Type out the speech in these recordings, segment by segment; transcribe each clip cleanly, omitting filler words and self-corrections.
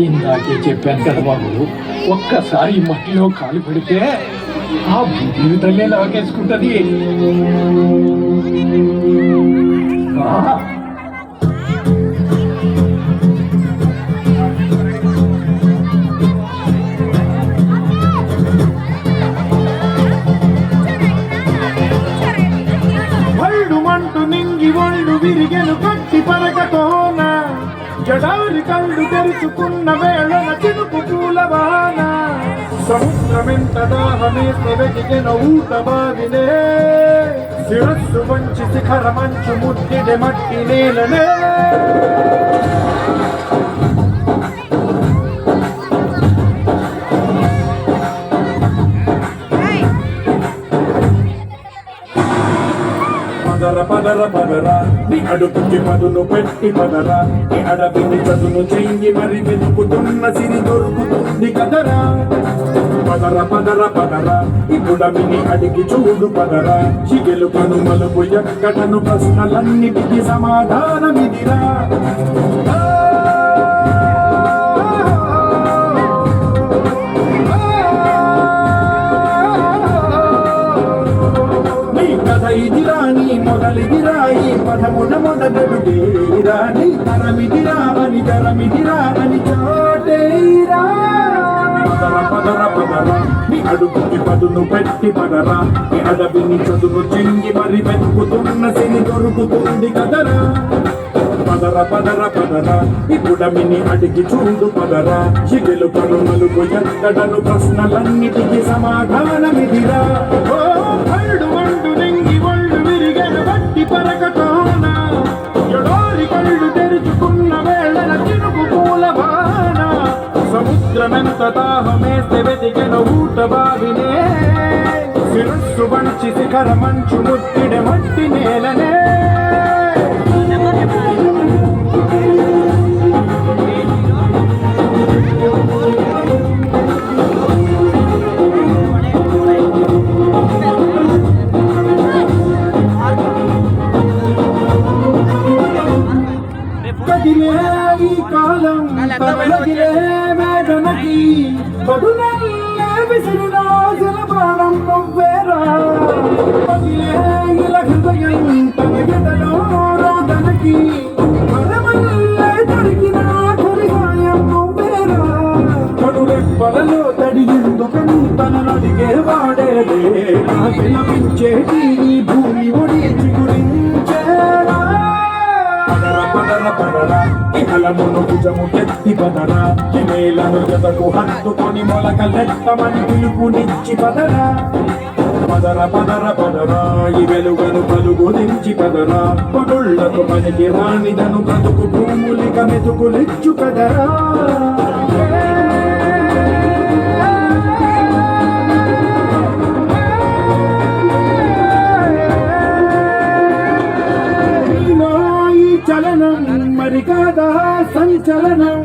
ఇందాకే చెప్పాను కదా బాబు, ఒక్కసారి మట్టిలో కాలు పెడితే ఆ భూమి తల్లే లాగేసుకుంటది. మంటు నింగి ఒళ్ళు విరిగెను కట్టి పరకతోన జడారి కళ్ళు తెరుచుకున్న వేళన చినుకు పూలవాన సముద్రమెంత దాహమేస్తే వెతికెన ఊట బావినే శిరస్సు వంచి శిఖర మంచు ముద్దిడె మట్టి నేలనే పదర పదరా నీ అడుగుకి పదును పెట్టి పదరా నీ అడవిని చదును చెయ్యి మరి వెతుకుతున్న సిరి దొరుకుతుంది కదరా పదర పదర పదరా ఇప్పుడమిని అడిగి చూడు పదరా చిగెలు కనుమలుపు ఎక్కడను ప్రశ్నలన్నిటికీ సమాధానమిదిరా ఇదిరాని మొదలిదిరాయి పదమున మొదలురాని తరమిదిరా అని తరమిదిరా అని చోటేరా పదర పదర పదరా నీ అడుగుకి పదును పెట్టి పదరా నీ అడవిని చదును చెంగి మరి వెతుకుతున్న సిరి దొరుకుతుంది కదరా పదర పదర పదరా ఇప్పుడమిని అడిగి చూడు పదరా చిగెలు కనుమలుపు ఎక్కడను ప్రశ్నలన్నిటికీ సమాధానమిదిరా పరకతోన ఎడారి కళ్ళు తెరుచుకున్న వేళన చినుకు పూలవాన సముద్రమెంత దాహమేస్తే వెతికెన ఊట బావినే శిరస్సు వంచి శిఖర మంచు ముట్టిడె మట్టి నేలనే ఈ కాలం తరలగిలే మేఘనకి పదునల్లే విసిరిరాజుల ప్రాణం నువ్వేరా పదిలే ఇల హృదయం తన ఎదలో రోదనకి పరమల్లే దొరికిన ఆఖరిగాయం నువ్వేరా కడురెప్పలలో తడి ఎందుకని తనను అడిగే వాడేదే నా విలపించేటి ఈ భూమి ఒడిచి గురించేరా పదర పదరా ఇహలమును భుజము ఎత్తి పదరా హిమేలను జతకు హత్తుకొని మొలకలెత్తమని పిలుపునిచ్చి పదరా పదర పదర పదరా ఈ వెలుగను పలుగురించి పదరా పనుళ్లకు పనికి రానిదను బ్రతుకు భూములిక మెతుకులిచ్చు కదరా చలనం మరి కాదా సంచలనం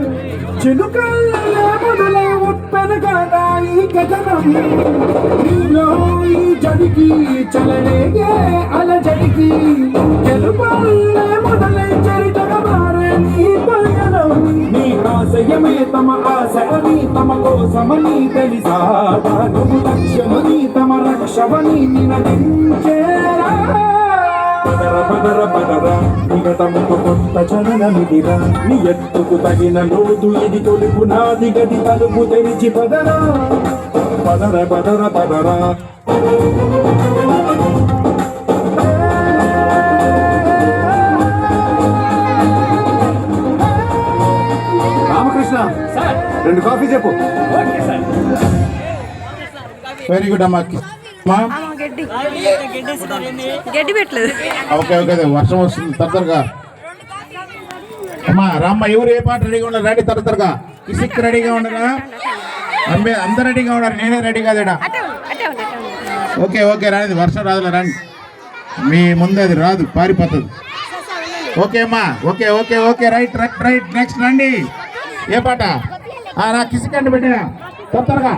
చినుకల్లే మొదలై ఉప్పెన కాదా ఈ కథనం నీలో ఈ జడికి చలనేగే అలజడికి గెలుపల్లే మొదలై చరితగా మారే నీ పయనం నీ ఆశయమే తమ ఆశ అని తమ కోసమని తెలిసా నువ్వు లక్ష్యమని తమ రక్షవని నినదించేరా పదర పదర పదరా నిగతముకు కొత్త చలనమిదిరా నీ ఎత్తుకు తగిన లోతు ఇది తొలుపు నాది గది తలుపు తెరిచి పదరా పదర పదర పదరా రామకృష్ణ రెండు కాఫీ చెప్పు. వెరీ గుడ్ అమ్మా. గడ్డి పెట్టలేదు. ఓకే ఓకే వర్షం వస్తుంది తొందరగా. అమ్మా రామ్మ ఎవరు ఏ పాట రెడీగా ఉన్నారు? రెడీ తొందరగా. కిసిక్ రెడీగా ఉండరా? అందరు రెడీగా ఉన్నారు, నేనే రెడీ కాదేడా. ఓకే ఓకే రానిది వర్షం రాదులే, రండి. మీ ముందు అది రాదు, పారిపోతుంది. ఓకే అమ్మా. Okay okay okay right right right next రండి. ఏ పాట? నా కిసిక్ అండి పెట్టినా తొందరగా.